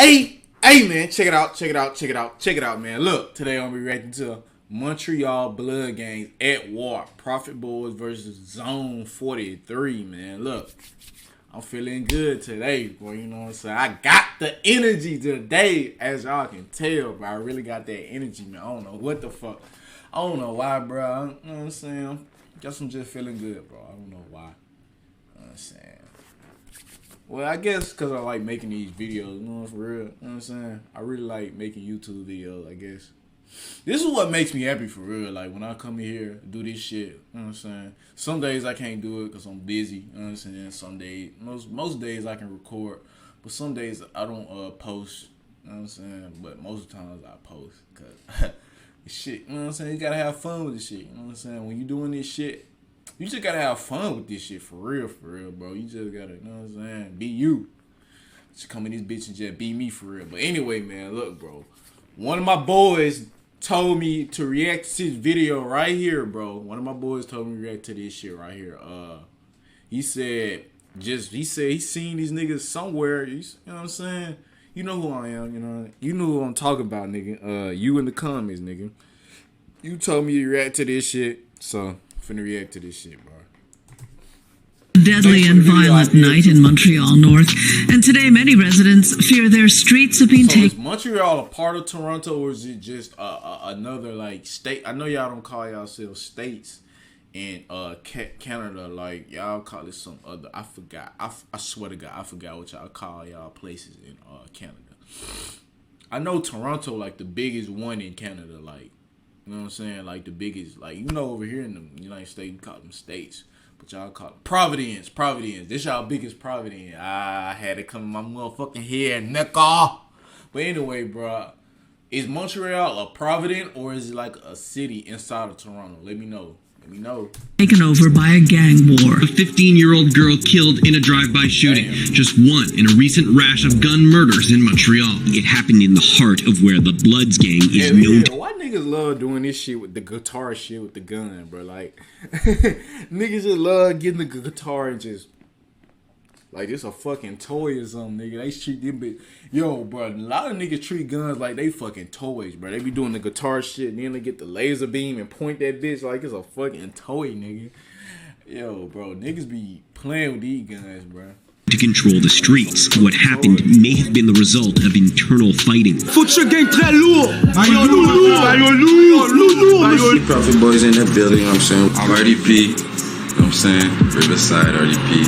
Hey man, check it out, man. Look, today I'm reacting to Montreal Blood Gangs at War. Profit Boys versus Zone 43, man. Look, I'm feeling good today, boy. You know what I'm saying? I got the energy today, as y'all can tell, bro. I really got that energy, man. I don't know what the fuck. I don't know why, bro. You know what I'm saying? Guess I'm just feeling good, bro. I don't know why. You know what I'm saying? Well, I guess because I like making these videos, you know, for real. You know what I'm saying? I really like making YouTube videos, I guess. This is what makes me happy, for real. Like, when I come here, do this shit, you know what I'm saying? Some days I can't do it because I'm busy, you know what I'm saying? Some days, most days I can record, but some days I don't post, you know what I'm saying? But most of the times I post because shit, you know what I'm saying? You gotta have fun with this shit, you know what I'm saying? When you doing this shit, you just gotta have fun with this shit, for real, bro. You just gotta, you know what I'm saying? Be you. Just come in this bitch and just be me, for real. But anyway, man, look, bro. One of my boys told me to react to this video right here, bro. One of my boys told me to react to this shit right here. He said he seen these niggas somewhere. You know what I'm saying? You know who I am, you know who I'm talking about, nigga. You in the comments, nigga. You told me to react to this shit, so finna react to this shit, bro. Deadly and violent night in Montreal North, and today many residents fear their streets have been taken. Is Montreal a part of Toronto, or is it just another like state? I know y'all don't call yourselves states in Canada, like y'all call it some other. I forgot. I swear to God, I forgot what y'all call y'all places in Canada. I know Toronto like the biggest one in Canada, like. You know what I'm saying? Like the biggest, like, you know, over here in the United States, we call them states. But y'all call it Providence. This y'all biggest Providence. I had it come in my motherfucking head, nigga. But anyway, bro. Is Montreal a Providence or is it like a city inside of Toronto? Let me know. Taken over by a gang war. A 15-year-old girl killed in a drive-by shooting. Damn. Just one in a recent rash of gun murders in Montreal. It happened in the heart of where the Bloods gang is known. Why niggas love doing this shit with the guitar shit with the gun, bro? Like, niggas just love getting the guitar and just like it's a fucking toy or something, nigga. They treat them bitch. Yo, bro, a lot of niggas treat guns like they fucking toys, bro. They be doing the guitar shit and then they get the laser beam and point that bitch like it's a fucking toy, nigga. Yo, bro, niggas be playing with these guns, bro. To control the streets. What happened may have been the result of internal fighting. Future gang très lourd. Profit Boys in the building, you know what I'm saying? I'm RDP, you know what I'm saying? Riverside RDP.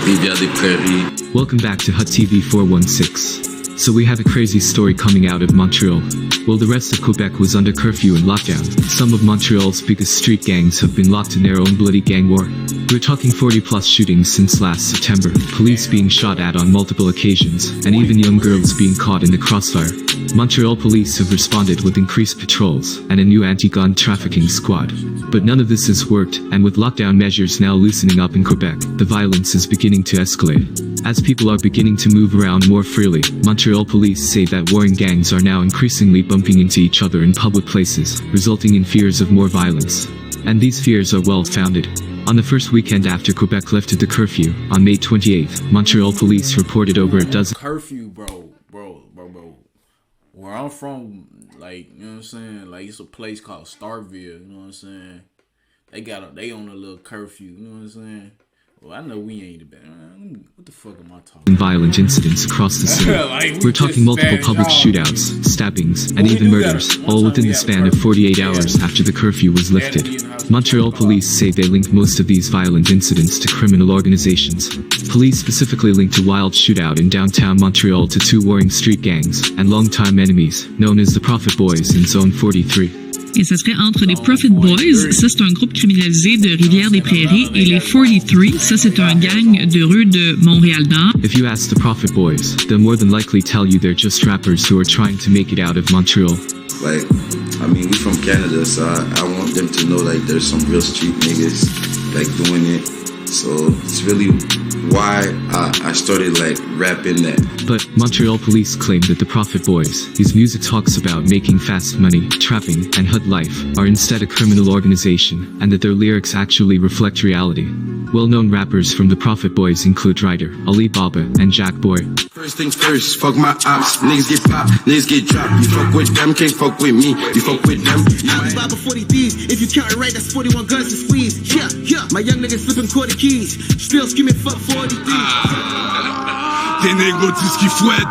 Rivière des Prairies. Welcome back to Hut TV 416. So we have a crazy story coming out of Montreal. While the rest of Quebec was under curfew and lockdown, some of Montreal's biggest street gangs have been locked in their own bloody gang war. We're talking 40+ shootings since last September, police being shot at on multiple occasions, and even young girls being caught in the crossfire. Montreal police have responded with increased patrols and a new anti-gun trafficking squad. But none of this has worked, and with lockdown measures now loosening up in Quebec, the violence is beginning to escalate. As people are beginning to move around more freely, Montreal police say that warring gangs are now increasingly bumping into each other in public places, resulting in fears of more violence. And these fears are well-founded. On the first weekend after Quebec lifted the curfew, on May 28th, Montreal police reported over a dozen curfew, bro. Where I'm from, like, you know what I'm saying? Like, it's a place called Starkville, you know what I'm saying? They on a little curfew, you know what I'm saying? Well, I know we ain't the best. What the fuck am I talking about? Violent incidents across the city. Like, we're talking multiple public shootouts, stabbings, and even murders, all within the span of 48 hours after the curfew was lifted. Montreal police say they linked most of these violent incidents to criminal organizations. Police specifically linked a wild shootout in downtown Montreal to two warring street gangs and longtime enemies, known as the Profit Boys in Zone 43. Et ça serait entre les Profit Boys, ça c'est un groupe criminalisé de Rivière-des-Prairies, et les 43, ça c'est un gang de rue de Montréal-Nord. If you ask the Profit Boys, they'll more than likely tell you they're just rappers who are trying to make it out of Montreal. Like, I mean, we from Canada, so I want them to know, like, there's some real street niggas, like, doing it. So it's really why I started like rapping that. But Montreal police claim that the Profit Boys, whose music talks about making fast money, trapping, and hood life, are instead a criminal organization, and that their lyrics actually reflect reality. Well-known rappers from the Prophet Boys include Ryder, Ali Baba, and Jack Boy. First things first, fuck my ops. Niggas get popped, niggas get dropped. You fuck with them, can't fuck with me. You fuck with them. I was about 40 D's. If you count it right, that's 41 guns to squeeze. Yeah, yeah. My young niggas flipping quarter keys. Still screaming fuck 40 D's. Des négros tout ce qu'ils fouettent.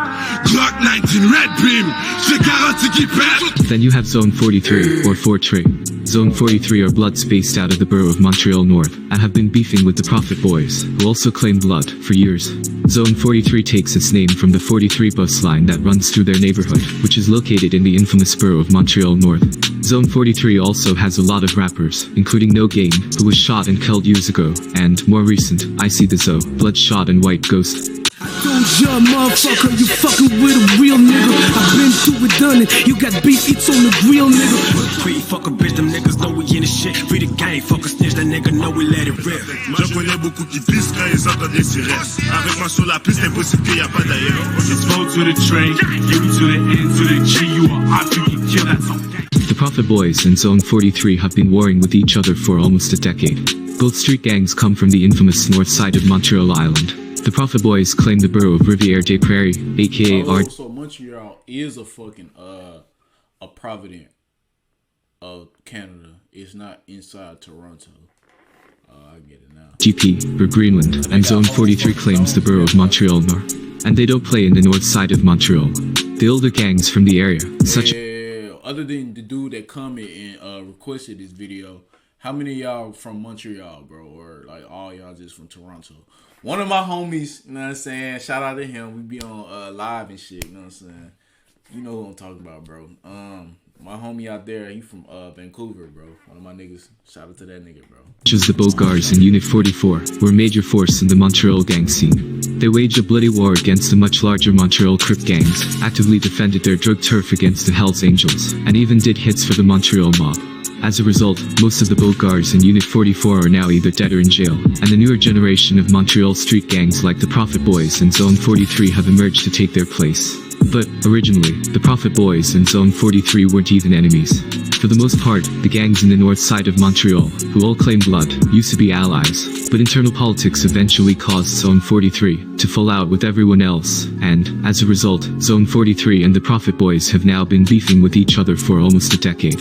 Glock 19 Red Beam. J'ai garanti qu'ils pètent. Then you have Zone 43, or 4-Tray. Zone 43 are Bloods based out of the borough of Montreal North, and have been beefing with the Prophet Boys, who also claim Blood, for years. Zone 43 takes its name from the 43 bus line that runs through their neighborhood, which is located in the infamous borough of Montreal North. Zone 43 also has a lot of rappers, including No Game, who was shot and killed years ago, and, more recent, I See the Zo, Bloodshot and White Ghost. Don't you motherfucker, you fucking with a real nigga. I've been through it, done it. You got beef, it's on the grill, nigga. Free fuck a bitch, them niggas know we in the shit. Free the game, fuck a snitch, that nigga know we let it rip. J'en connais beaucoup qui pissent quand ils entendent des sirènes. Avec moi sur la piste, c'est impossible qu'il y a pas d'ailleurs. It's go to the train, you to the end, to the G, you are hot, you can kill that song. The Prophet Boys and Zone 43 have been warring with each other for almost a decade. Both street gangs come from the infamous north side of Montreal Island. The Prophet Boys claim the borough of Rivière-des-Prairies, aka So Montreal is a fucking a province of Canada. It's not inside Toronto. I get it now. GP, or Greenland, and Zone 43 claims the borough of Montreal North, and they don't play in the north side of Montreal. The older gangs from the area, such other than the dude that commented and requested this video, how many of y'all from Montreal, bro? Or like all y'all just from Toronto? One of my homies, you know what I'm saying? Shout out to him. We be on live and shit, you know what I'm saying? You know who I'm talking about, bro. My homie out there, he from Vancouver, bro. One of my niggas. Shout out to that nigga, bro. as the Bogars and Unit 44 were a major force in the Montreal gang scene. They waged a bloody war against the much larger Montreal Crip gangs, actively defended their drug turf against the Hells Angels, and even did hits for the Montreal mob. As a result, most of the Bogars in Unit 44 are now either dead or in jail, and the newer generation of Montreal street gangs like the Prophet Boys and Zone 43 have emerged to take their place. But, originally, the Prophet Boys and Zone 43 weren't even enemies. For the most part, the gangs in the north side of Montreal, who all claim blood, used to be allies, but internal politics eventually caused Zone 43 to fall out with everyone else, and, as a result, Zone 43 and the Prophet Boys have now been beefing with each other for almost a decade.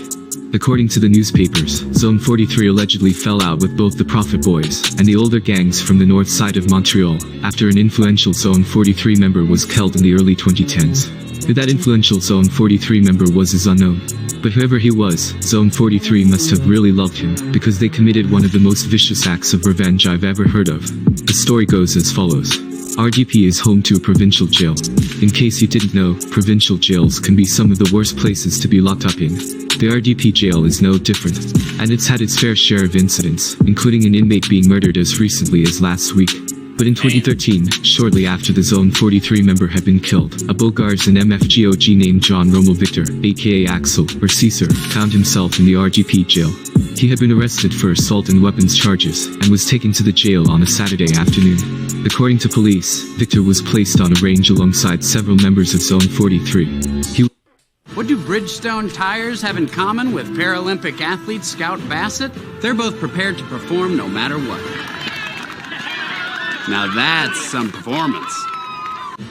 According to the newspapers, Zone 43 allegedly fell out with both the Prophet Boys and the older gangs from the north side of Montreal after an influential Zone 43 member was killed in the early 2010s. Who that influential Zone 43 member was is unknown. But whoever he was, Zone 43 must have really loved him, because they committed one of the most vicious acts of revenge I've ever heard of. The story goes as follows. RDP is home to a provincial jail. In case you didn't know, provincial jails can be some of the worst places to be locked up in. The RDP jail is no different, and it's had its fair share of incidents, including an inmate being murdered as recently as last week. But in 2013, shortly after the Zone 43 member had been killed, a Bogars and MFGOG named John Romo Victor, aka Axel, or Caesar, found himself in the RDP jail. He had been arrested for assault and weapons charges, and was taken to the jail on a Saturday afternoon. According to police, Victor was placed on a range alongside several members of Zone 43. What do Bridgestone tires have in common with Paralympic athlete Scout Bassett? They're both prepared to perform no matter what. Now that's some performance.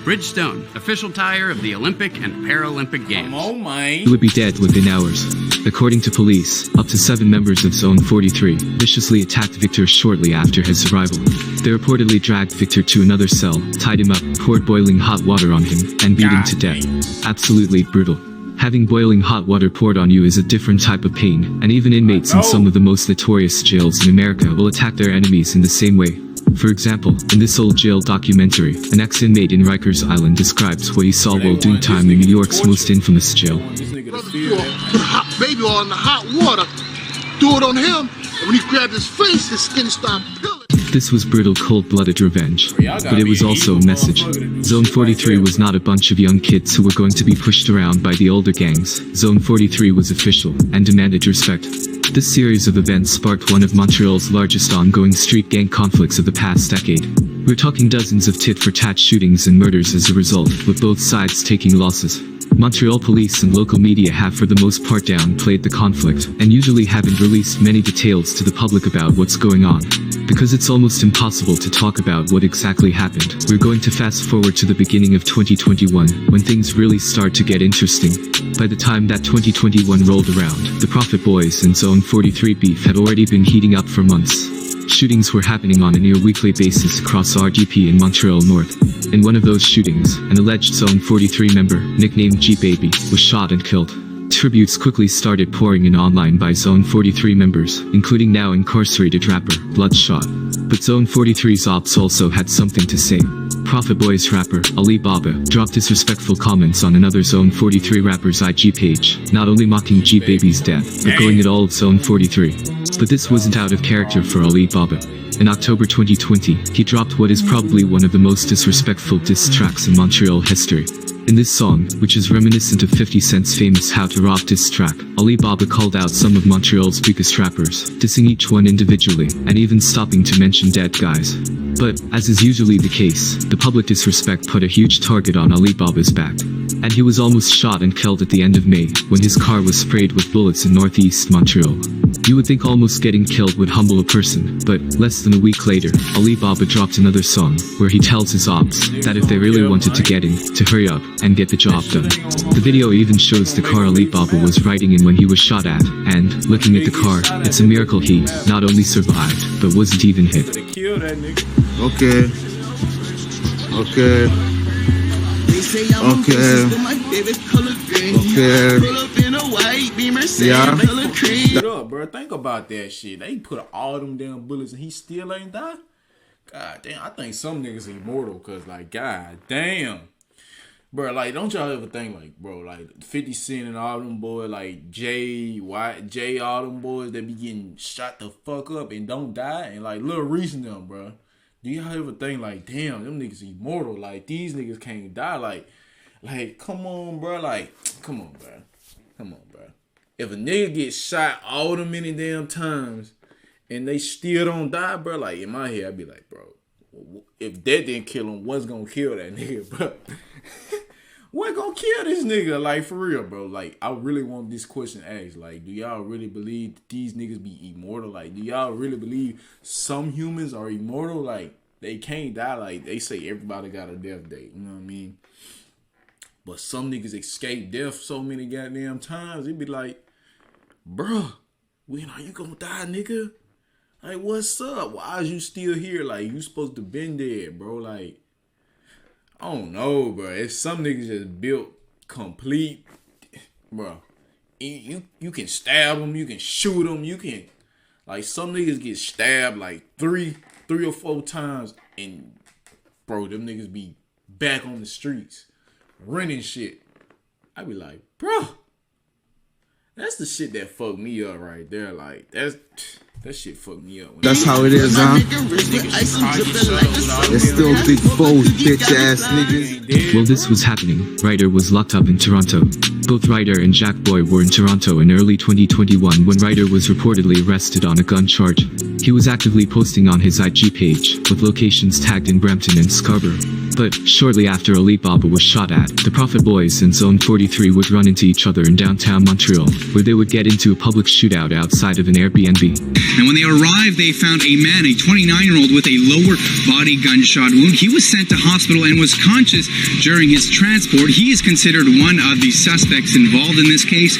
Bridgestone, official tire of the Olympic and Paralympic Games. Come on, man. He would be dead within hours. According to police, up to 7 members of Zone 43 viciously attacked Victor shortly after his arrival. They reportedly dragged Victor to another cell, tied him up, poured boiling hot water on him, and beat him to death. Absolutely brutal. Having boiling hot water poured on you is a different type of pain, and even inmates in some of the most notorious jails in America will attack their enemies in the same way. For example, in this old jail documentary, an ex-inmate in Rikers Island describes what he saw while doing time in New York's most infamous jail. Put a hot baby oil in the hot water, threw it on him, and when he grabbed his face, his skin started peeling. This was brutal, cold-blooded revenge, but it was also a message. Zone 43 was not a bunch of young kids who were going to be pushed around by the older gangs. Zone 43 was official, and demanded respect. This series of events sparked one of Montreal's largest ongoing street gang conflicts of the past decade. We're talking dozens of tit-for-tat shootings and murders as a result, with both sides taking losses. Montreal police and local media have for the most part downplayed the conflict, and usually haven't released many details to the public about what's going on. Because it's almost impossible to talk about what exactly happened, we're going to fast forward to the beginning of 2021, when things really start to get interesting. By the time that 2021 rolled around, the Prophet Boys and Zone 43 beef had already been heating up for months. Shootings were happening on a near-weekly basis across RDP in Montreal North. In one of those shootings, an alleged Zone 43 member, nicknamed G-Baby, was shot and killed. Tributes quickly started pouring in online by Zone 43 members, including now incarcerated rapper, Bloodshot. But Zone 43's ops also had something to say. Prophet Boys rapper, Ali Baba, dropped disrespectful comments on another Zone 43 rapper's IG page, not only mocking G-Baby's death, but going at all of Zone 43. But this wasn't out of character for Ali Baba. In October 2020, he dropped what is probably one of the most disrespectful diss tracks in Montreal history. In this song, which is reminiscent of 50 Cent's famous How to Rob diss track, Ali Baba called out some of Montreal's biggest rappers, dissing each one individually, and even stopping to mention dead guys. But, as is usually the case, the public disrespect put a huge target on Ali Baba's back. And he was almost shot and killed at the end of May, when his car was sprayed with bullets in northeast Montreal. You would think almost getting killed would humble a person, but less than a week later, Ali Baba dropped another song, where he tells his ops that if they really wanted to get in, to hurry up and get the job done. The video even shows the car Ali Baba was riding in when he was shot at, and, looking at the car, it's a miracle he not only survived, but wasn't even hit. Okay. Yeah. Shut up, bro. Think about that shit. They put all them damn bullets and he still ain't die. God damn, I think some niggas immortal, cause like, god damn. Bro, like, don't y'all ever think like, bro, like 50 Cent and all them boys, like Jay, all them boys that be getting shot the fuck up and don't die, and like Lil Reese and them, bro. Do y'all ever think like, damn, them niggas immortal? Like, these niggas can't die. Like, come on, bro. Like, come on, bro. Come on, bro. If a nigga gets shot all the many damn times and they still don't die, bro, like, in my head, I'd be like, bro, if that didn't kill him, what's gonna kill that nigga, bro? What gonna kill this nigga? Like, for real, bro. Like, I really want this question asked. Like, do y'all really believe that these niggas be immortal? Like, do y'all really believe some humans are immortal? Like, they can't die. Like, they say everybody got a death date. You know what I mean? But some niggas escape death so many goddamn times. It be like, bruh, when are you gonna die, nigga? Like, what's up? Why is you still here? Like, you supposed to been dead, bro. Like, I don't know, bro. It's some niggas just built complete, bro. You can stab them, you can shoot them, you can, like, some niggas get stabbed like three or four times, and bro, them niggas be back on the streets running shit. I be like, bro, that's the shit that fucked me up right there. Like, that shit fucked me up. That's how it is, huh? It's still big foes, bitch ass niggas. While this was happening, Ryder was locked up in Toronto. Both Ryder and Jack Boy were in Toronto in early 2021 when Ryder was reportedly arrested on a gun charge. He was actively posting on his IG page, with locations tagged in Brampton and Scarborough. But, shortly after Ali Baba was shot at, the Prophet Boys and Zone 43 would run into each other in downtown Montreal, where they would get into a public shootout outside of an Airbnb. And when they arrived, they found a man, a 29-year-old with a lower body gunshot wound. He was sent to hospital and was conscious during his transport. He is considered one of the suspects involved in this case.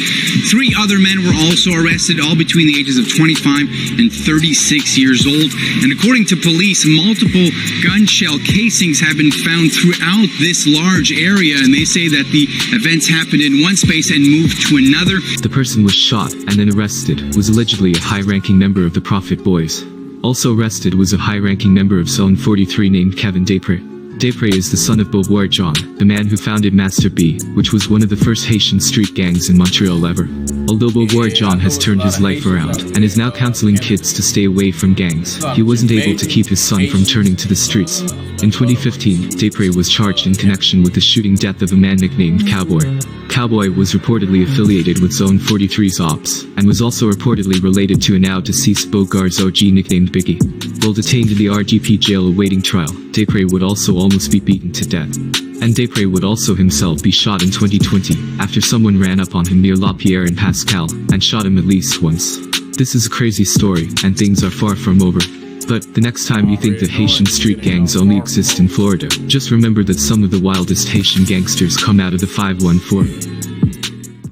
3 other men were also arrested, all between the ages of 25 and 36 years old. And according to police, multiple gun shell casings have been found throughout this large area, and they say that the events happened in one space and moved to another. The person was shot and then arrested was allegedly a high-ranking member of the Prophet Boys. Also arrested was a high-ranking member of Zone 43 named Kevin Desprez. Desprez is the son of Beauvoir John, the man who founded Master B, which was one of the first Haitian street gangs in Montreal ever. Although Beauvoir John has turned his life around and is now counseling kids to stay away from gangs, he wasn't able to keep his son from turning to the streets. In 2015, Desprez was charged in connection with the shooting death of a man nicknamed Cowboy. Cowboy was reportedly affiliated with Zone 43's ops, and was also reportedly related to a now deceased Beaugart's OG nicknamed Biggie. While detained in the RDP jail awaiting trial, Desprez would also almost be beaten to death. And Desprez would also himself be shot in 2020, after someone ran up on him near La Pierre and Pascal, and shot him at least once. This is a crazy story, and things are far from over. But the next time you think that Haitian street gangs only exist in Florida, just remember that some of the wildest Haitian gangsters come out of the 514.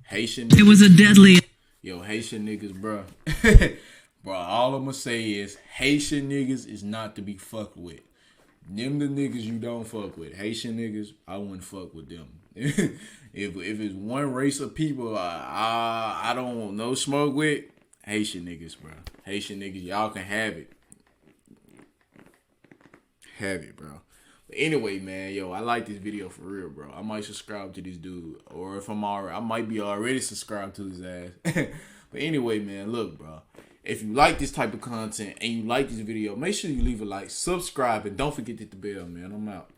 Haitian It was a deadly... Yo, Haitian niggas, bro. Bro, all I'm gonna say is Haitian niggas is not to be fucked with. Them the niggas you don't fuck with. Haitian niggas, I wouldn't fuck with them. if it's one race of people I don't no smoke with, Haitian niggas, bro. Haitian niggas, y'all can have it. Have it, bro. But anyway, man, yo, I like this video for real, bro. I might subscribe to this dude, or if I'm already, I might be already subscribed to his ass. But anyway, man, look, bro. If you like this type of content and you like this video, make sure you leave a like, subscribe, and don't forget to hit the bell, man. I'm out.